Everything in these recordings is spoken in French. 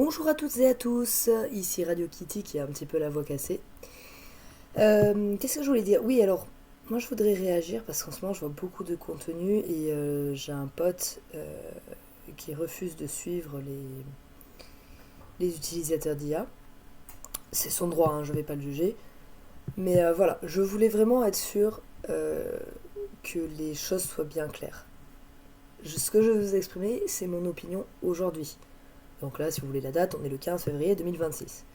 Bonjour à toutes et à tous, ici Radio Kitty qui a un petit peu la voix cassée. Qu'est-ce que je voulais dire? Oui, alors, moi je voudrais réagir parce qu'en ce moment je vois beaucoup de contenu et j'ai un pote qui refuse de suivre les utilisateurs d'IA. C'est son droit, hein, je vais pas le juger. Mais voilà, je voulais vraiment être sûre que les choses soient bien claires. Ce que je vais vous exprimer, c'est mon opinion aujourd'hui. Donc là, si vous voulez la date, on est le 15 février 2026.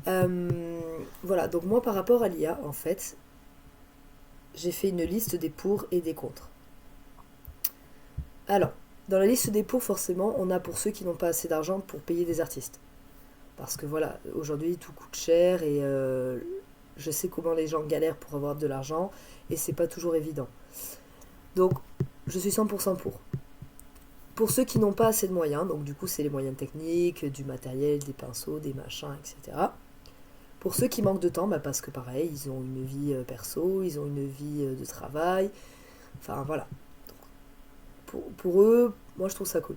Voilà, donc moi par rapport à l'IA, en fait, j'ai fait une liste des pour et des contre. Alors, dans la liste des pour, forcément, on a pour ceux qui n'ont pas assez d'argent pour payer des artistes. Parce que voilà, aujourd'hui tout coûte cher et je sais comment les gens galèrent pour avoir de l'argent et c'est pas toujours évident. Donc, je suis 100% pour. Pour ceux qui n'ont pas assez de moyens, donc du coup c'est les moyens techniques, du matériel, des pinceaux, des machins, etc. Pour ceux qui manquent de temps, parce que pareil, ils ont une vie perso, ils ont une vie de travail, enfin voilà. Pour eux, moi je trouve ça cool.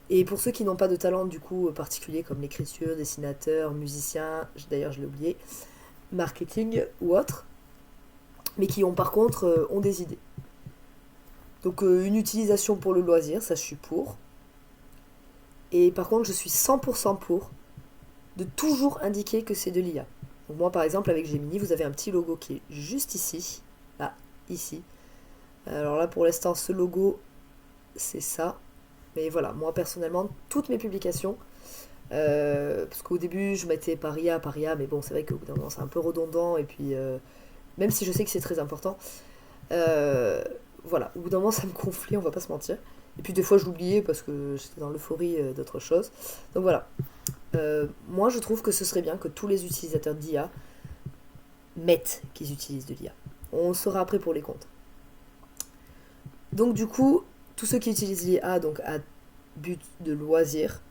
Et pour ceux qui n'ont pas de talent du coup particulier comme l'écriture, dessinateur, musicien, d'ailleurs je l'ai oublié, marketing ou autre, mais qui ont par contre ont des idées. Donc une utilisation pour le loisir, ça je suis pour. Et par contre je suis 100% pour de toujours indiquer que c'est de l'IA. Donc moi par exemple avec Gemini, vous avez un petit logo qui est juste ici, là, ici. Alors là pour l'instant ce logo c'est ça. Mais voilà, moi personnellement, toutes mes publications, parce qu'au début je mettais par IA, mais bon c'est vrai qu'au bout d'un moment c'est un peu redondant, et puis même si je sais que c'est très important, euh, voilà, au bout d'un moment ça me gonflait, on va pas se mentir. Et puis des fois je l'oubliais parce que j'étais dans l'euphorie d'autre chose. Donc voilà, moi je trouve que ce serait bien que tous les utilisateurs d'IA mettent qu'ils utilisent de l'IA. On sera après pour les comptes. Donc du coup, tous ceux qui utilisent l'IA donc à but de loisir,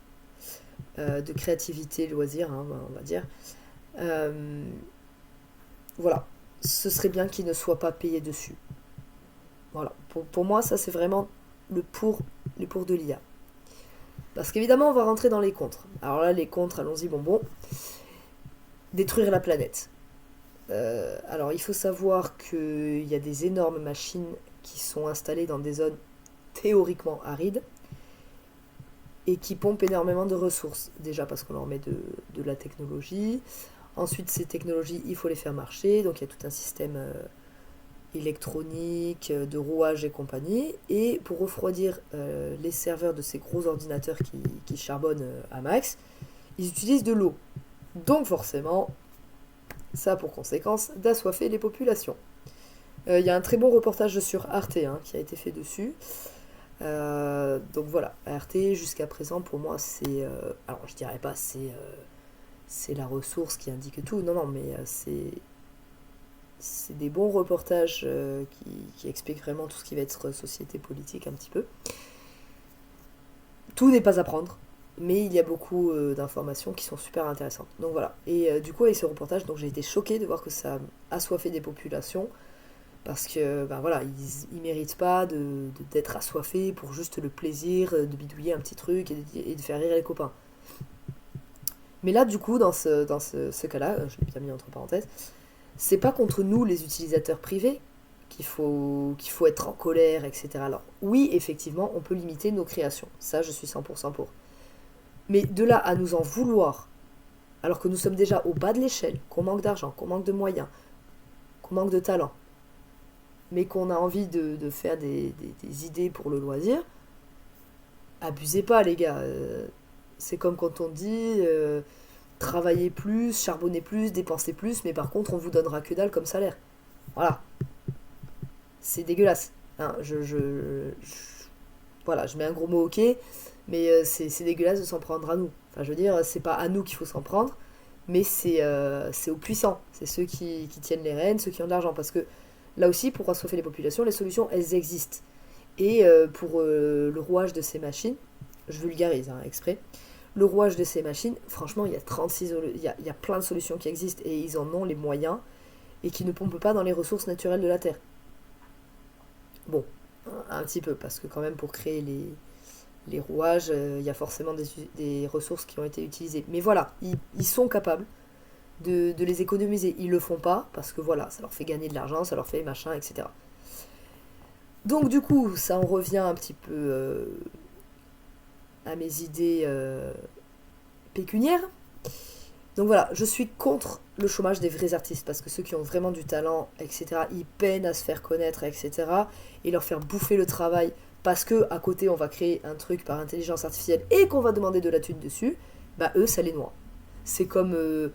de créativité, loisir, hein, on va dire, euh, voilà, ce serait bien qu'ils ne soient pas payés dessus. Voilà, pour moi ça c'est vraiment le pour de l'IA. Parce qu'évidemment on va rentrer dans les contres. Alors là les contres, allons-y bonbon. Détruire la planète. Alors il faut savoir qu'il y a des énormes machines qui sont installées dans des zones théoriquement arides et qui pompent énormément de ressources. Déjà parce qu'on leur met de la technologie. Ensuite, ces technologies, il faut les faire marcher. Donc il y a tout un système électronique, de rouage et compagnie. Et pour refroidir les serveurs de ces gros ordinateurs qui charbonnent à max, ils utilisent de l'eau. Donc forcément, ça a pour conséquence d'assoiffer les populations. Il y a un très bon reportage sur Arte hein, qui a été fait dessus. Donc voilà, Arte jusqu'à présent pour moi c'est... alors je dirais pas c'est la ressource qui indique tout, non non mais c'est des bons reportages qui expliquent vraiment tout ce qui va être société politique un petit peu. Tout n'est pas à prendre, mais il y a beaucoup d'informations qui sont super intéressantes. Donc voilà, et du coup avec ce reportage donc j'ai été choquée de voir que ça a assoiffé des populations parce que ben voilà ils méritent pas d'être assoiffés pour juste le plaisir de bidouiller un petit truc et de faire rire les copains. Mais là du coup ce cas-là, je l'ai bien mis entre parenthèses, c'est pas contre nous les utilisateurs privés qu'il faut être en colère, etc. Alors oui effectivement on peut limiter nos créations, ça je suis 100% pour. Mais de là à nous en vouloir alors que nous sommes déjà au bas de l'échelle, qu'on manque d'argent, qu'on manque de moyens, qu'on manque de talent, mais qu'on a envie de faire des idées pour le loisir, abusez pas les gars. C'est comme quand on dit travaillez plus, charbonnez plus, dépensez plus, mais par contre on vous donnera que dalle comme salaire. Voilà, c'est dégueulasse. Hein, voilà, je mets un gros mot ok, mais c'est dégueulasse de s'en prendre à nous. Enfin, je veux dire, c'est pas à nous qu'il faut s'en prendre, mais c'est aux puissants. C'est ceux qui tiennent les rênes, ceux qui ont de l'argent. Parce que là aussi, pour assoiffer les populations, les solutions, elles existent. Et pour le rouage de ces machines, je vulgarise hein, exprès, le rouage de ces machines, franchement, il y a 36, il y a plein de solutions qui existent et ils en ont les moyens et qui ne pompent pas dans les ressources naturelles de la Terre. Bon, un petit peu, parce que quand même pour créer les rouages, il y a forcément des ressources qui ont été utilisées. Mais voilà, ils sont capables de les économiser. Ils le font pas parce que voilà, ça leur fait gagner de l'argent, ça leur fait machin, etc. Donc du coup, ça en revient un petit peu à mes idées pécuniaires. Donc voilà, je suis contre le chômage des vrais artistes parce que ceux qui ont vraiment du talent, etc., ils peinent à se faire connaître, etc., et leur faire bouffer le travail parce que à côté on va créer un truc par intelligence artificielle et qu'on va demander de la thune dessus, bah eux ça les noie. C'est comme le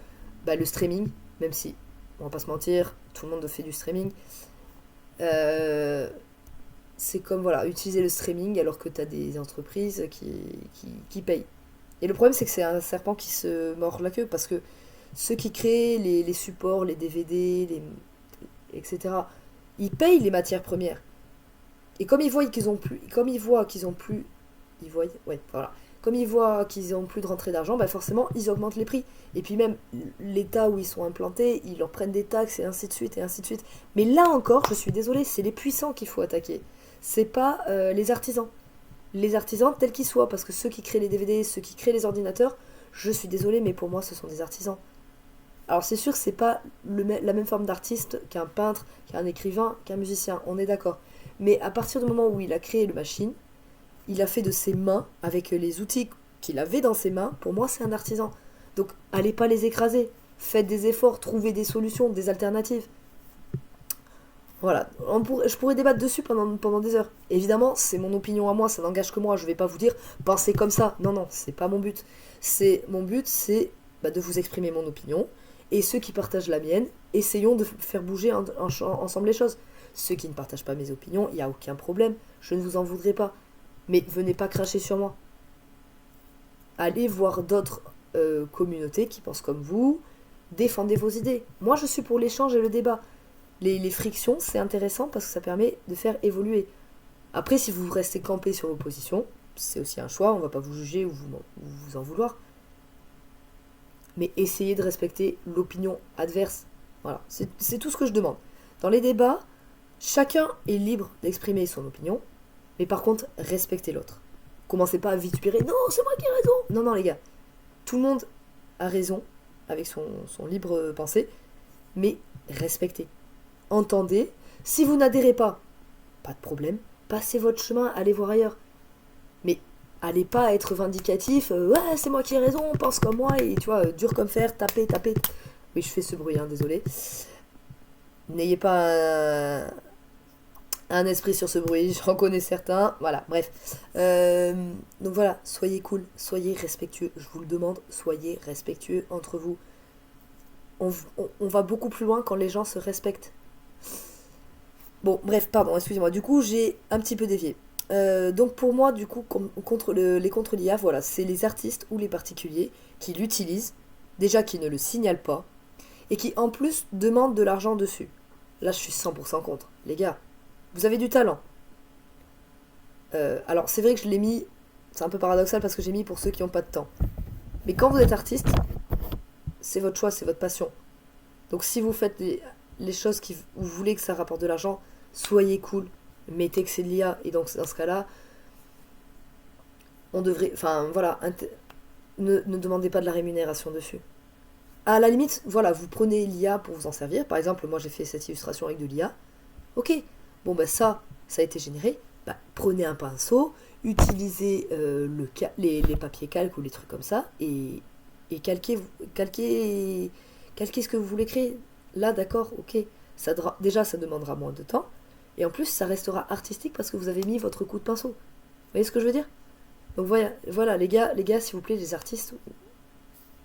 streaming, même si on va pas se mentir, tout le monde fait du streaming. Euh, c'est comme voilà, utiliser le streaming alors que tu as des entreprises qui payent. Et le problème, c'est que c'est un serpent qui se mord la queue parce que ceux qui créent les supports, les DVD, etc., ils payent les matières premières. Et comme ils voient qu'ils ont plus, voilà. Comme ils voient qu'ils ont plus de rentrée d'argent, bah forcément ils augmentent les prix. Et puis même l'État où ils sont implantés, ils leur prennent des taxes et ainsi de suite et ainsi de suite. Mais là encore, je suis désolée, c'est les puissants qu'il faut attaquer. C'est pas les artisans. Les artisans tels qu'ils soient, parce que ceux qui créent les DVD, ceux qui créent les ordinateurs, je suis désolée, mais pour moi ce sont des artisans. Alors c'est sûr que c'est pas la même forme d'artiste qu'un peintre, qu'un écrivain, qu'un musicien, on est d'accord. Mais à partir du moment où il a créé le machine, il a fait de ses mains, avec les outils qu'il avait dans ses mains, pour moi c'est un artisan. Donc allez pas les écraser, faites des efforts, trouvez des solutions, des alternatives. Voilà, je pourrais débattre dessus pendant des heures. Évidemment, c'est mon opinion à moi, ça n'engage que moi. Je vais pas vous dire pensez comme ça. Non, non, c'est pas mon but. Mon but, c'est de vous exprimer mon opinion. Et ceux qui partagent la mienne, essayons de faire bouger ensemble les choses. Ceux qui ne partagent pas mes opinions, il n'y a aucun problème. Je ne vous en voudrais pas. Mais venez pas cracher sur moi. Allez voir d'autres communautés qui pensent comme vous. Défendez vos idées. Moi, je suis pour l'échange et le débat. Les frictions, c'est intéressant parce que ça permet de faire évoluer. Après, si vous restez campé sur vos positions, c'est aussi un choix, on va pas vous juger ou vous en vouloir. Mais essayez de respecter l'opinion adverse. Voilà, c'est tout ce que je demande. Dans les débats, chacun est libre d'exprimer son opinion, mais par contre, respectez l'autre. Commencez pas à vitupérer, non, c'est moi qui ai raison. Non, non, les gars, tout le monde a raison avec son libre pensée, mais respectez. Entendez. Si vous n'adhérez pas, pas de problème, passez votre chemin, allez voir ailleurs. Mais allez pas être vindicatif, ouais, c'est moi qui ai raison, pense comme moi, et tu vois, dur comme fer, taper, taper. Oui, je fais ce bruit, hein, désolé. N'ayez pas un esprit sur ce bruit, j'en connais certains, voilà, bref. Donc voilà, soyez cool, soyez respectueux, je vous le demande, soyez respectueux entre vous. On va beaucoup plus loin quand les gens se respectent. Bon, bref, pardon, excusez-moi. Du coup, j'ai un petit peu dévié. Donc pour moi, du coup, les contre l'IA, voilà, c'est les artistes ou les particuliers qui l'utilisent, déjà qui ne le signalent pas, et qui en plus demandent de l'argent dessus. Là, je suis 100% contre. Les gars, vous avez du talent. Alors, c'est vrai que je l'ai mis, c'est un peu paradoxal parce que j'ai mis pour ceux qui n'ont pas de temps. Mais quand vous êtes artiste, c'est votre choix, c'est votre passion. Donc si vous faites les choses qui vous voulez que ça rapporte de l'argent, soyez cool, mettez que c'est de l'IA. Et donc dans ce cas-là, on devrait, enfin voilà, ne demandez pas de la rémunération dessus. À la limite, voilà, vous prenez l'IA pour vous en servir. Par exemple, moi j'ai fait cette illustration avec de l'IA. Ok, bon bah ça a été généré. Bah, prenez un pinceau, utilisez les papiers calques ou les trucs comme ça et calquez ce que vous voulez créer. Là, d'accord, ok. Déjà, ça demandera moins de temps. Et en plus, ça restera artistique parce que vous avez mis votre coup de pinceau. Vous voyez ce que je veux dire? Donc voilà les gars, s'il vous plaît, les artistes,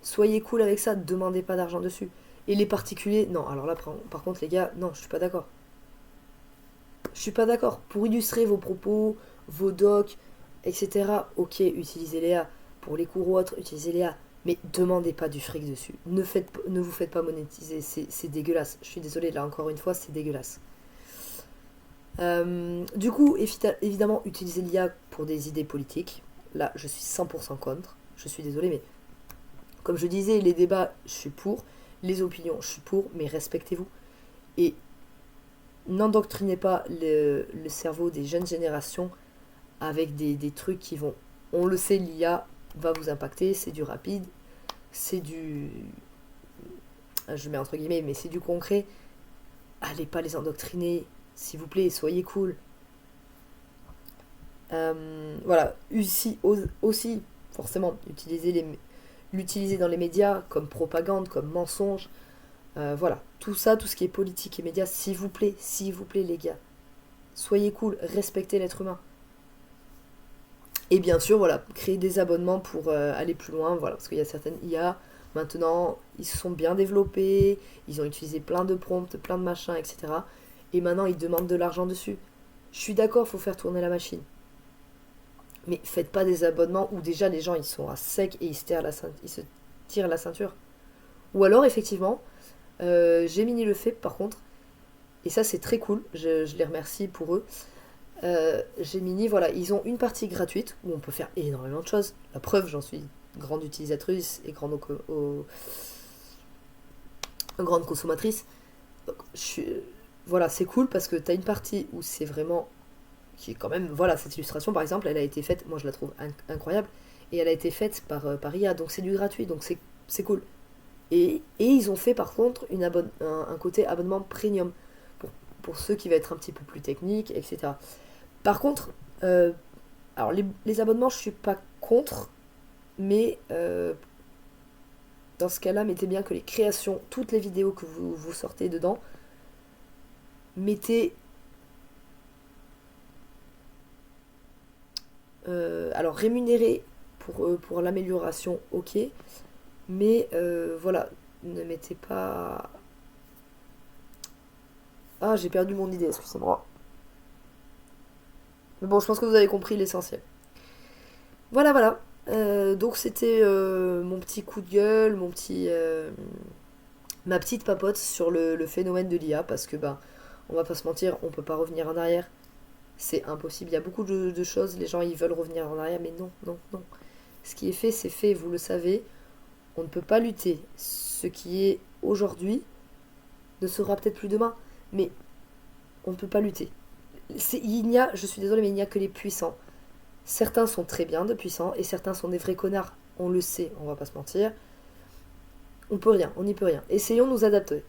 soyez cool avec ça, demandez pas d'argent dessus. Et les particuliers, non, alors là, par contre, les gars, non, je suis pas d'accord. Je suis pas d'accord. Pour illustrer vos propos, vos docs, etc., ok, utilisez Léa. Pour les cours ou autres, utilisez Léa. Mais demandez pas du fric dessus. Ne vous faites pas monétiser. C'est dégueulasse. Je suis désolée, là encore une fois, c'est dégueulasse. Du coup, évidemment, utilisez l'IA pour des idées politiques. Là, je suis 100% contre. Je suis désolée, mais comme je disais, les débats, je suis pour. Les opinions, je suis pour. Mais respectez-vous. Et n'endoctrinez pas le cerveau des jeunes générations avec des trucs qui vont on le sait, l'IA va vous impacter, c'est du rapide, c'est du... Je mets entre guillemets, mais c'est du concret. Allez pas les endoctriner, s'il vous plaît, soyez cool. Voilà, aussi, forcément, l'utiliser dans les médias comme propagande, comme mensonge. Voilà, tout ça, tout ce qui est politique et médias, s'il vous plaît, les gars. Soyez cool, respectez l'être humain. Et bien sûr, voilà, créer des abonnements pour aller plus loin, voilà, parce qu'il y a certaines IA, maintenant, ils se sont bien développés, ils ont utilisé plein de prompts, plein de machins, etc. Et maintenant, ils demandent de l'argent dessus. Je suis d'accord, il faut faire tourner la machine. Mais faites pas des abonnements où déjà les gens ils sont à sec et ils se tirent la ceinture. Ou alors, effectivement, Gemini le fait par contre, et ça c'est très cool, je les remercie pour eux. Gemini, voilà, ils ont une partie gratuite où on peut faire énormément de choses. La preuve, j'en suis grande utilisatrice et grande consommatrice. Voilà, c'est cool parce que tu as une partie où c'est vraiment qui est quand même, voilà, cette illustration par exemple, elle a été faite, moi je la trouve incroyable, et elle a été faite par IA, donc c'est du gratuit, donc c'est cool. Et ils ont fait par contre un côté abonnement premium, pour ceux qui va être un petit peu plus techniques, etc. Par contre, alors les abonnements, je suis pas contre, mais dans ce cas-là, mettez bien que les créations, toutes les vidéos que vous sortez dedans, mettez... alors rémunéré pour l'amélioration, ok, mais voilà, ne mettez pas... Ah, j'ai perdu mon idée, excusez-moi. Mais bon, je pense que vous avez compris l'essentiel. Voilà, voilà. Donc c'était mon petit coup de gueule, ma petite papote sur le phénomène de l'IA, parce que bah, on va pas se mentir, on peut pas revenir en arrière. C'est impossible. Il y a beaucoup de choses, les gens ils veulent revenir en arrière, mais non, non, non. Ce qui est fait, c'est fait, vous le savez. On ne peut pas lutter. Ce qui est aujourd'hui ne sera peut-être plus demain, mais on ne peut pas lutter. Je suis désolée, mais il n'y a que les puissants. Certains sont très bien de puissants et certains sont des vrais connards. On le sait, on va pas se mentir. On peut rien, on n'y peut rien. Essayons de nous adapter.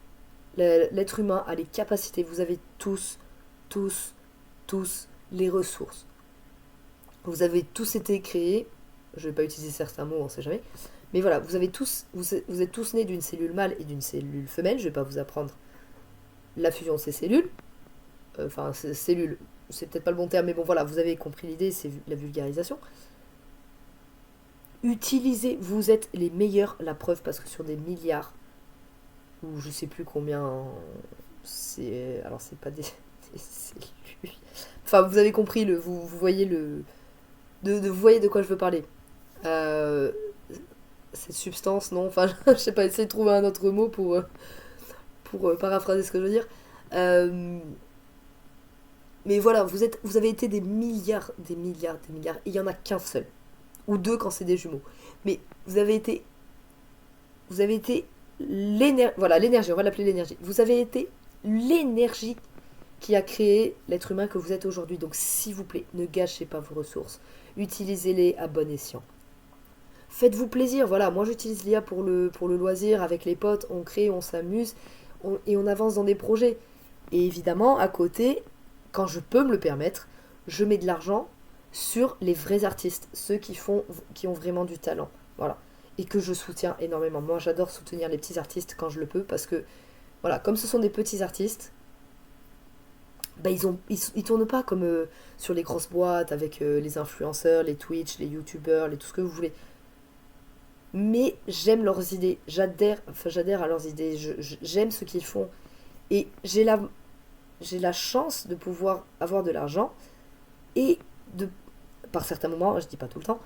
L'être humain a les capacités. Vous avez tous, tous, tous les ressources. Vous avez tous été créés. Je ne vais pas utiliser certains mots, on ne sait jamais. Mais voilà, vous êtes tous nés d'une cellule mâle et d'une cellule femelle. Je ne vais pas vous apprendre la fusion de ces cellules. Enfin, cellules, c'est peut-être pas le bon terme, mais bon voilà, vous avez compris l'idée, c'est la vulgarisation. Utilisez, vous êtes les meilleurs, la preuve, parce que sur des milliards, ou je sais plus combien, alors c'est pas des cellules. Enfin, vous avez compris, vous voyez vous voyez de quoi je veux parler. Euh, cette substance, non, enfin, je sais pas, essayez de trouver un autre mot pour paraphraser ce que je veux dire. Mais voilà, vous avez été des milliards, des milliards, des milliards. Il n'y en a qu'un seul. Ou deux quand c'est des jumeaux. Mais vous avez été voilà, l'énergie, on va l'appeler l'énergie. Vous avez été l'énergie qui a créé l'être humain que vous êtes aujourd'hui. Donc s'il vous plaît, ne gâchez pas vos ressources. Utilisez-les à bon escient. Faites-vous plaisir, voilà, moi j'utilise l'IA pour le loisir, avec les potes, on crée, on s'amuse, et on avance dans des projets. Et évidemment, à côté, quand je peux me le permettre, je mets de l'argent sur les vrais artistes, ceux qui ont vraiment du talent, voilà, et que je soutiens énormément. Moi j'adore soutenir les petits artistes quand je le peux, parce que, voilà, comme ce sont des petits artistes, bah ils tournent pas comme sur les grosses boîtes avec les influenceurs, les Twitch, les YouTubers, tout ce que vous voulez. Mais j'aime leurs idées, j'adhère à leurs idées, j'aime ce qu'ils font. Et j'ai la chance de pouvoir avoir de l'argent et par certains moments, je dis pas tout le temps,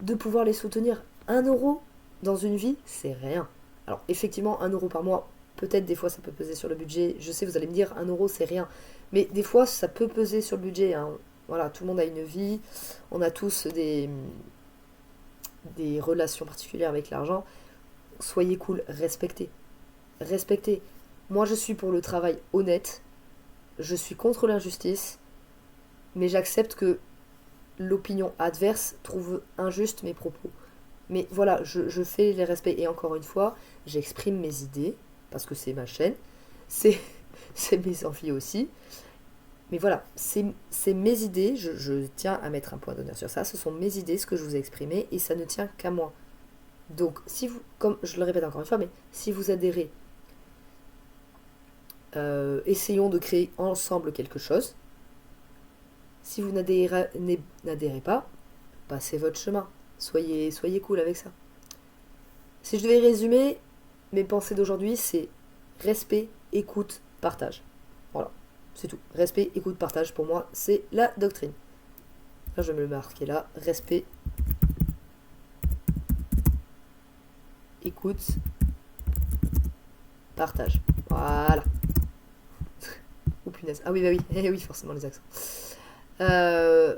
de pouvoir les soutenir. 1 euro dans une vie, c'est rien. Alors effectivement, 1 euro par mois, peut-être des fois ça peut peser sur le budget. Je sais, vous allez me dire, 1 euro c'est rien. Mais des fois ça peut peser sur le budget, hein. Voilà, tout le monde a une vie, on a tous des relations particulières avec l'argent. Soyez cool, respectez. Respectez. Moi je suis pour le travail honnête, je suis contre l'injustice, mais j'accepte que l'opinion adverse trouve injuste mes propos. Mais voilà, je fais les respects. Et encore une fois, j'exprime mes idées, parce que c'est ma chaîne, c'est, c'est mes envies aussi. Mais voilà, c'est mes idées, je tiens à mettre un point d'honneur sur ça, ce sont mes idées, ce que je vous ai exprimé, et ça ne tient qu'à moi. Donc, si vous, comme je le répète encore une fois, mais si vous adhérez, essayons de créer ensemble quelque chose. Si vous n'adhérez pas, passez votre chemin. Soyez cool avec ça. Si je devais résumer, mes pensées d'aujourd'hui, c'est respect, écoute, partage. Voilà, c'est tout. Respect, écoute, partage, pour moi, c'est la doctrine. Là, je vais me le marquer là. Respect, écoute, partage. Voilà. Oh punaise. Ah oui, bah oui. Eh oui, forcément les accents. Euh,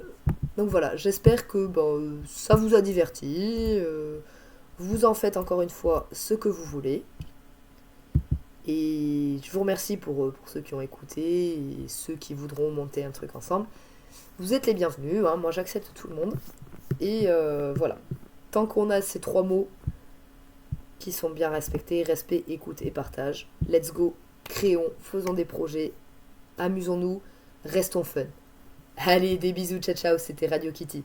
donc voilà, j'espère que ça vous a diverti. Vous en faites encore une fois ce que vous voulez. Et je vous remercie pour ceux qui ont écouté et ceux qui voudront monter un truc ensemble. Vous êtes les bienvenus, hein, moi j'accepte tout le monde. Et voilà, tant qu'on a ces trois mots qui sont bien respectés, respect, écoute et partage, let's go, créons, faisons des projets, amusons-nous, restons fun. Allez, des bisous, ciao ciao, c'était Radio Kitty.